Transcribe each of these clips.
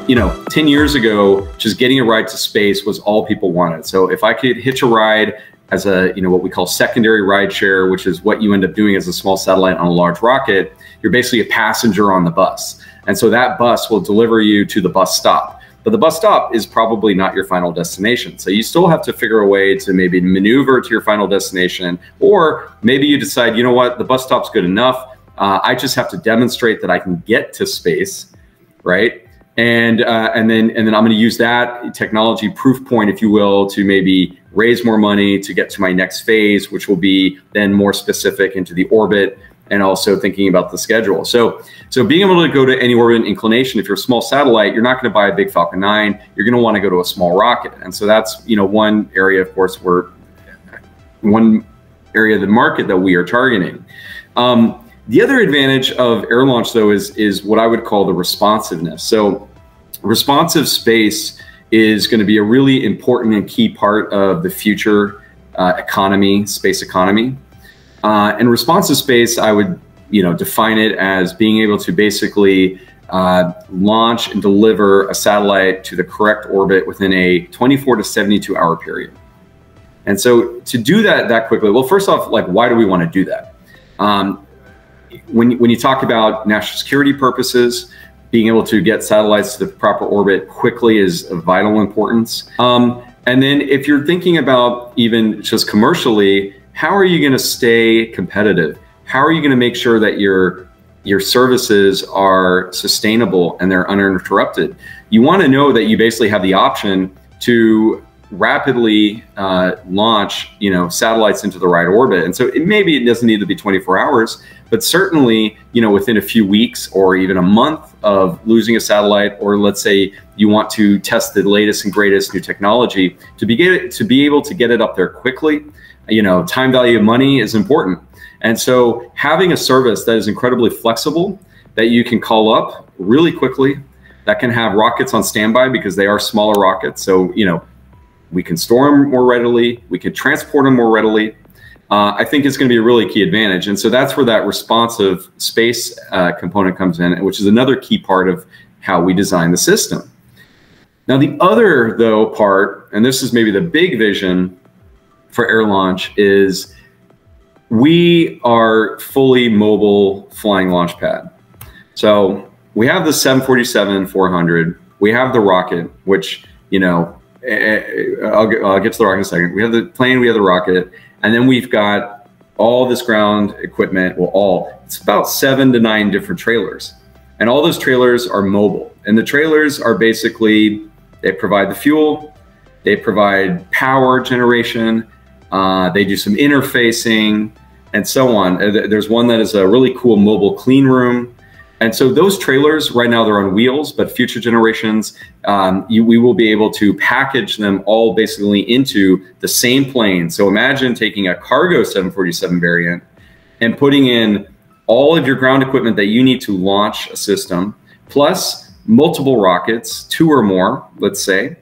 You know, 10 years ago, just getting a ride to space was all people wanted. So if I could hitch a ride as a, you know, what we call secondary ride share, which is what you end up doing as a small satellite on a large rocket, you're basically a passenger on the bus. And so that bus will deliver you to the bus stop. But the bus stop is probably not your final destination. So you still have to figure a way to maybe maneuver to your final destination, or maybe you decide, you know what, the bus stop's good enough. I just have to demonstrate that I can get to space, right? And then I'm going to use that technology proof point, if you will, to maybe raise more money to get to my next phase, which will be then more specific into the orbit and also thinking about the schedule. So being able to go to any orbit inclination, if you're a small satellite, you're not going to buy a big Falcon 9. You're going to want to go to a small rocket. And so that's, you know, one area, of course, one area of the market that we are targeting. The other advantage of air launch, though, is what I would call the responsiveness. So responsive space is going to be a really important and key part of the future economy, space economy. And responsive space, I would, you know, define it as being able to basically launch and deliver a satellite to the correct orbit within a 24 to 72 hour period. And so to do that quickly, well, first off, like, why do we want to do that? When you talk about national security purposes, being able to get satellites to the proper orbit quickly is of vital importance. And then if you're thinking about even just commercially, how are you going to stay competitive? How are you going to make sure that your services are sustainable and they're uninterrupted? You want to know that you basically have the option to rapidly launch, you know, satellites into the right orbit. And so maybe it doesn't need to be 24 hours, but certainly, you know, within a few weeks or even a month of losing a satellite, or let's say you want to test the latest and greatest new technology, to be able to get it up there quickly, you know, time value of money is important. And so having a service that is incredibly flexible, that you can call up really quickly, that can have rockets on standby because they are smaller rockets. So, you know, we can store them more readily, we can transport them more readily. I think it's going to be a really key advantage. And so that's where that responsive space component comes in, which is another key part of how we design the system. Now, the other, though, part, and this is maybe the big vision for air launch, is we are fully mobile flying launch pad. So we have the 747-400, we have the rocket, which, you know, I'll get to the rocket in a second. We have the plane, we have the rocket, and then we've got all this ground equipment. Well, it's about 7 to 9 different trailers, and all those trailers are mobile. And the trailers are basically, they provide the fuel, they provide power generation, they do some interfacing, and so on. There's one that is a really cool mobile clean room. And so those trailers, right now they're on wheels, but future generations, we will be able to package them all basically into the same plane. So imagine taking a cargo 747 variant and putting in all of your ground equipment that you need to launch a system, plus multiple rockets, 2 or more, let's say.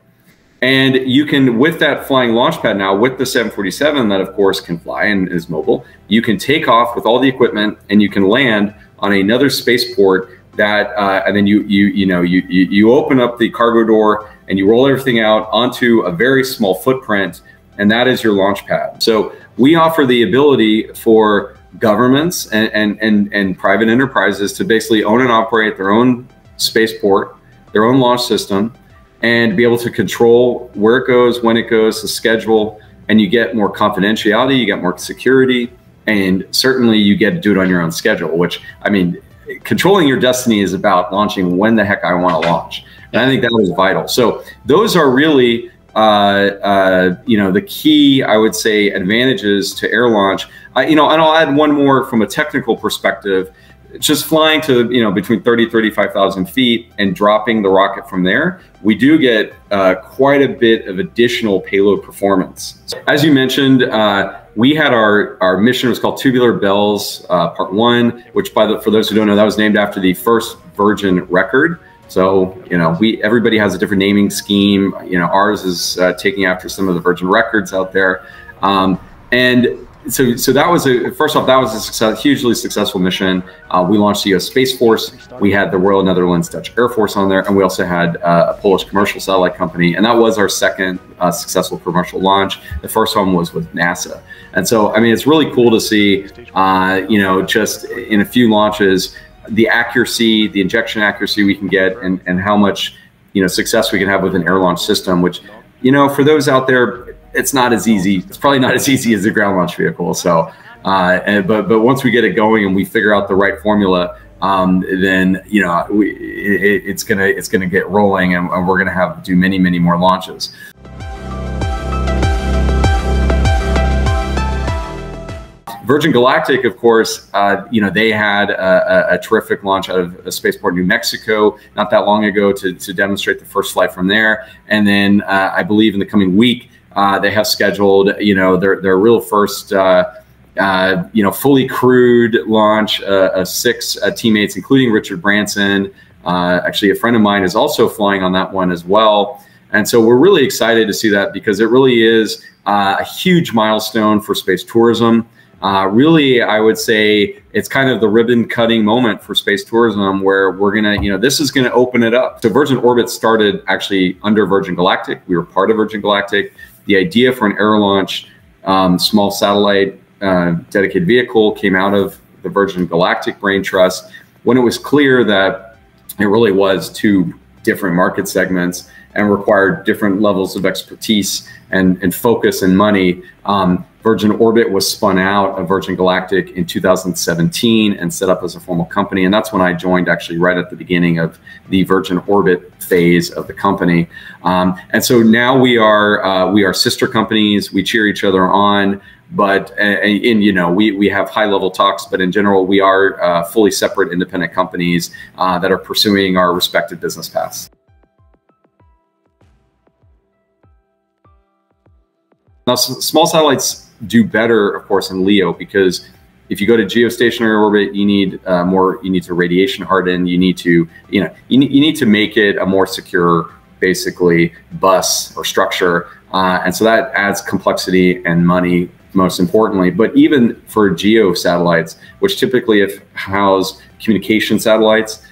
And you can, with that flying launch pad now, with the 747 that of course can fly and is mobile, you can take off with all the equipment and you can land on another spaceport that, and then you open up the cargo door and you roll everything out onto a very small footprint, and that is your launch pad. So we offer the ability for governments and private enterprises to basically own and operate their own spaceport, their own launch system, and be able to control where it goes, when it goes, the schedule, and you get more confidentiality, you get more security, and certainly you get to do it on your own schedule, which, I mean, controlling your destiny is about launching when the heck I want to launch. And I think that is vital. So those are really, you know, the key, I would say, advantages to air launch. You know, and I'll add one more from a technical perspective. Just flying to, you know, between 30, 35,000 feet and dropping the rocket from there, we do get quite a bit of additional payload performance. As you mentioned, we had our mission was called Tubular Bells Part 1, which for those who don't know, that was named after the first Virgin record. So, you know, everybody has a different naming scheme. You know, ours is taking after some of the Virgin records out there. And so that was first off, that was a hugely successful mission. We launched the U.S. Space Force. We had the Royal Netherlands Dutch Air Force on there, and we also had a Polish commercial satellite company, and that was our second successful commercial launch. The first one was with NASA, and so I mean, it's really cool to see, you know, just in a few launches, the accuracy, the injection accuracy we can get, and how much, you know, success we can have with an air launch system, which, you know, for those out there, it's not as easy. It's probably not as easy as a ground launch vehicle. So, but once we get it going and we figure out the right formula, then, you know, it's gonna get rolling, and we're gonna do many more launches. Virgin Galactic, of course, you know, they had a terrific launch out of a spaceport in New Mexico not that long ago to demonstrate the first flight from there. And then I believe in the coming week, they have scheduled, you know, their real first, you know, fully crewed launch of 6 teammates, including Richard Branson. Actually, a friend of mine is also flying on that one as well. And so we're really excited to see that, because it really is a huge milestone for space tourism. Really, I would say it's kind of the ribbon cutting moment for space tourism, where we're gonna, you know, this is gonna open it up. So Virgin Orbit started actually under Virgin Galactic. We were part of Virgin Galactic. The idea for an air launch, small satellite dedicated vehicle came out of the Virgin Galactic brain trust, when it was clear that it really was 2 different market segments and required different levels of expertise and focus and money. Virgin Orbit was spun out of Virgin Galactic in 2017 and set up as a formal company. And that's when I joined, actually right at the beginning of the Virgin Orbit phase of the company. And so now we are sister companies. We cheer each other on, but, and you know, we have high level talks, but in general, we are fully separate independent companies that are pursuing our respective business paths. Now, small satellites do better, of course, in LEO, because if you go to geostationary orbit, you need you need to radiation harden, you need to, you know, you need to make it a more secure, basically, bus or structure. And so that adds complexity and money, most importantly. But even for geo satellites, which typically house communication satellites,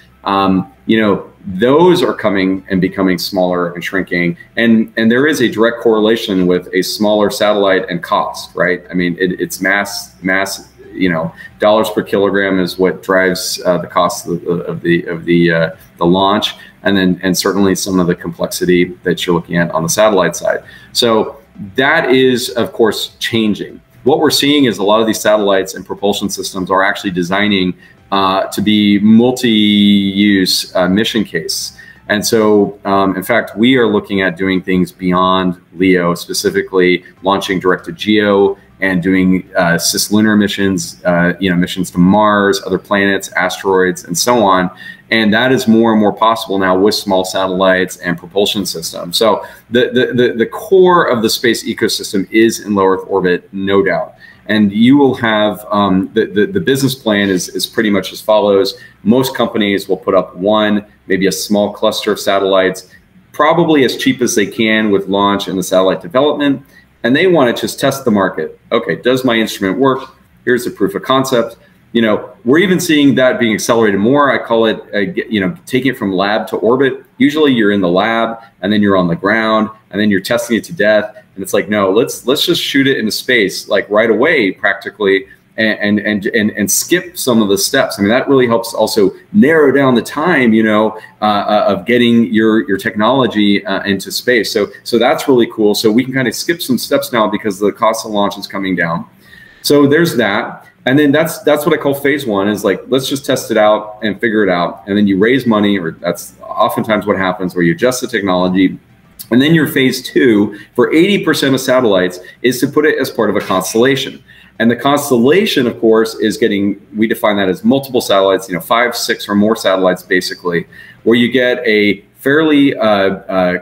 you know, those are coming and becoming smaller and shrinking. And there is a direct correlation with a smaller satellite and cost, right? I mean, it's mass, you know, dollars per kilogram is what drives the cost of the launch. And certainly some of the complexity that you're looking at on the satellite side. So that is, of course, changing. What we're seeing is a lot of these satellites and propulsion systems are actually designing to be multi-use mission case. And so, in fact, we are looking at doing things beyond LEO, specifically launching direct to GEO and doing cislunar missions, you know, missions to Mars, other planets, asteroids, and so on. And that is more and more possible now with small satellites and propulsion systems. So the core of the space ecosystem is in low Earth orbit, no doubt. And you will have, the business plan is pretty much as follows. Most companies will put up one, maybe a small cluster of satellites, probably as cheap as they can with launch and the satellite development. And they want to just test the market. Okay, does my instrument work? Here's the proof of concept. You know, we're even seeing that being accelerated more. I call it, you know, taking it from lab to orbit. Usually you're in the lab and then you're on the ground and then you're testing it to death. And it's like, no, let's just shoot it into space, like right away, practically, and skip some of the steps. I mean, that really helps also narrow down the time, you know, of getting your technology into space. So that's really cool. So we can kind of skip some steps now because the cost of launch is coming down. So there's that. And then that's what I call phase one, is like, let's just test it out and figure it out. And then you raise money, or that's oftentimes what happens, where you adjust the technology. And then your phase two for 80% of satellites is to put it as part of a constellation. And the constellation, of course, is getting, we define that as multiple satellites, you know, 5, 6 or more satellites, basically, where you get a fairly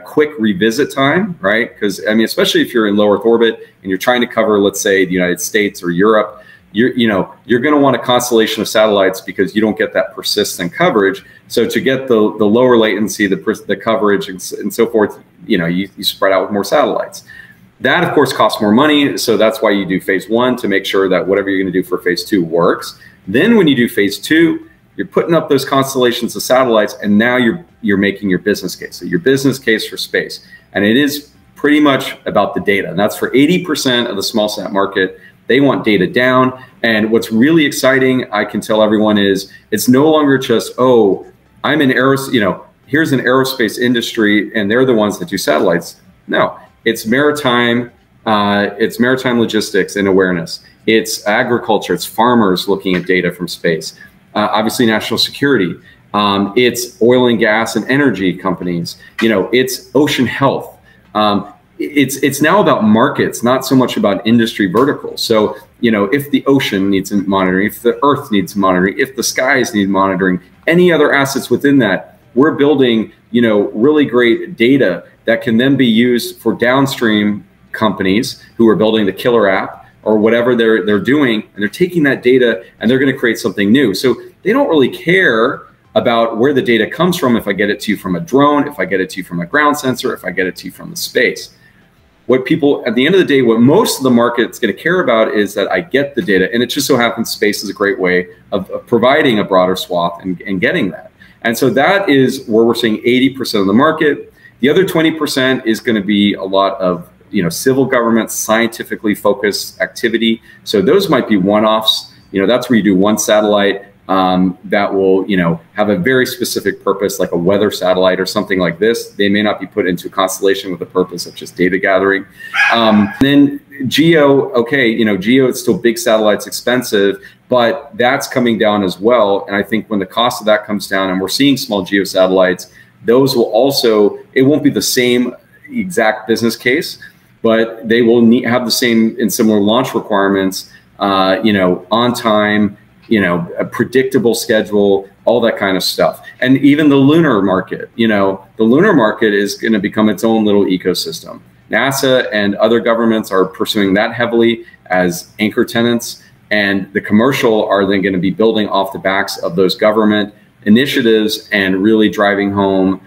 quick revisit time, right? Because, I mean, especially if you're in low Earth orbit and you're trying to cover, let's say, the United States or Europe, you're going to want a constellation of satellites because you don't get that persistent coverage. So to get the lower latency, the coverage and so forth, you know, you spread out with more satellites. That, of course, costs more money. So that's why you do phase one, to make sure that whatever you're going to do for phase two works. Then when you do phase two, you're putting up those constellations of satellites, and now you're making your business case. So your business case for space. And it is pretty much about the data. And that's for 80% of the small sat market. They want data down. And what's really exciting, I can tell everyone, is it's no longer just, oh, I'm in aerospace, here's an aerospace industry and they're the ones that do satellites. No. It's maritime logistics and awareness. It's agriculture. It's farmers looking at data from space. Obviously, national security. It's oil and gas and energy companies. It's ocean health. It's now about markets, not so much about industry verticals. So, if the ocean needs monitoring, if the earth needs monitoring, if the skies need monitoring, any other assets within that, we're building, really great data that can then be used for downstream companies who are building the killer app or whatever they're doing, and they're taking that data and they're going to create something new. So they don't really care about where the data comes from. If I get it to you from a drone, if I get it to you from a ground sensor, if I get it to you from the space. What people, at the end of the day, what most of the market's going to care about is that I get the data. And it just so happens space is a great way of providing a broader swath and getting that. And so that is where we're seeing 80% of the market. The other 20% is going to be a lot of civil government, scientifically focused activity. So those might be one-offs. That's where you do one satellite that will have a very specific purpose, like a weather satellite or something like this. They may not be put into a constellation with the purpose of just data gathering. Then geo, okay, geo is still big satellites, expensive, but that's coming down as well. And I think when the cost of that comes down, and we're seeing small geo satellites, those will also, it won't be the same exact business case, but they will have the same and similar launch requirements, on time, a predictable schedule, all that kind of stuff. And even the lunar market, the lunar market is going to become its own little ecosystem. NASA and other governments are pursuing that heavily as anchor tenants, and the commercial are then going to be building off the backs of those government initiatives and really driving home,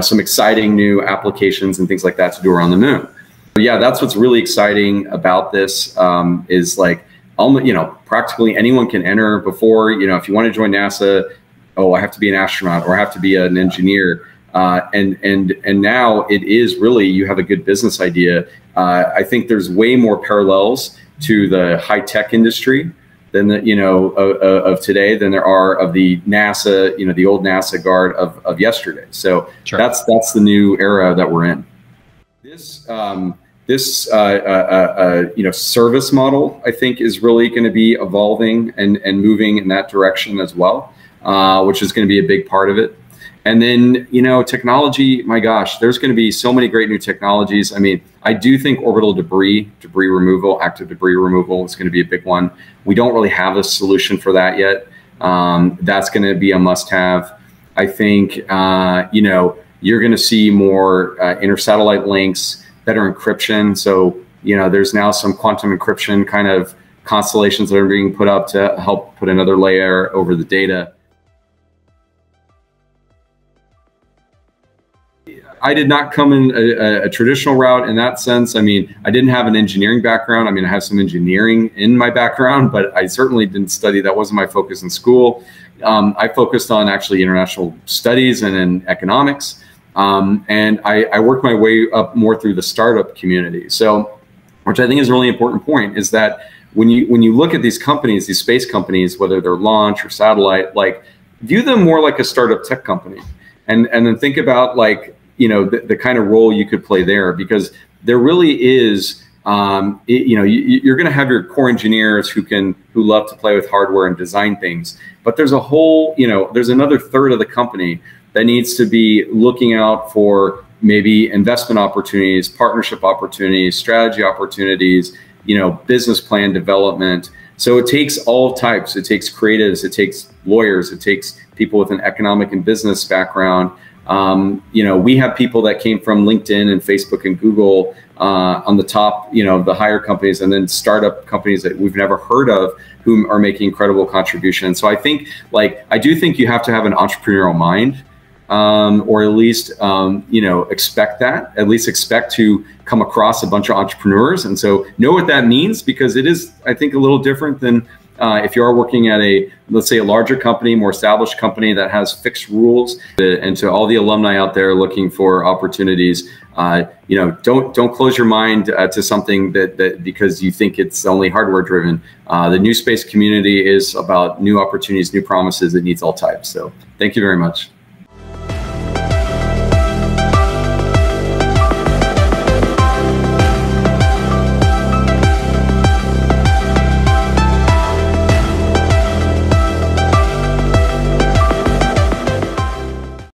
some exciting new applications and things like that to do around the moon. But yeah, that's what's really exciting about this, is like, practically anyone can enter. Before, if you want to join NASA, oh, I have to be an astronaut or I have to be an engineer. And now it is really, you have a good business idea. I think there's way more parallels to the high tech industry than of today than there are of the NASA, the old NASA guard of yesterday. So sure. That's the new era that we're in. This service model, I think, is really going to be evolving and moving in that direction as well, which is going to be a big part of it. And then, technology, my gosh, there's going to be so many great new technologies. I mean, I do think orbital debris removal, active debris removal is going to be a big one. We don't really have a solution for that yet. That's going to be a must-have. I think, you're going to see more inter-satellite links, better encryption. So, there's now some quantum encryption kind of constellations that are being put up to help put another layer over the data. I did not come in a traditional route in that sense. I mean, I didn't have an engineering background. I mean, I have some engineering in my background, but I certainly didn't study. That wasn't my focus in school. I focused on actually international studies and in economics. And I worked my way up more through the startup community. So, which I think is a really important point, is that when you look at these companies, these space companies, whether they're launch or satellite, like, view them more like a startup tech company, and then think about, like, the kind of role you could play there, because there really is, you're going to have your core engineers who love to play with hardware and design things, but there's a whole, there's another third of the company that needs to be looking out for maybe investment opportunities, partnership opportunities, strategy opportunities, business plan development. So it takes all types. It takes creatives, it takes lawyers, it takes people with an economic and business background. We have people that came from LinkedIn and Facebook and Google on the top, the higher companies, and then startup companies that we've never heard of, who are making incredible contributions. So I think, I do think you have to have an entrepreneurial mind or at least, you know, expect that, at least expect to come across a bunch of entrepreneurs. And so know what that means, because it is, I think, a little different than if you are working at a, let's say, a larger company, more established company that has fixed rules. And to all the alumni out there looking for opportunities, you know, don't close your mind to something that because you think it's only hardware driven. The new space community is about new opportunities, new promises. It needs all types. So thank you very much.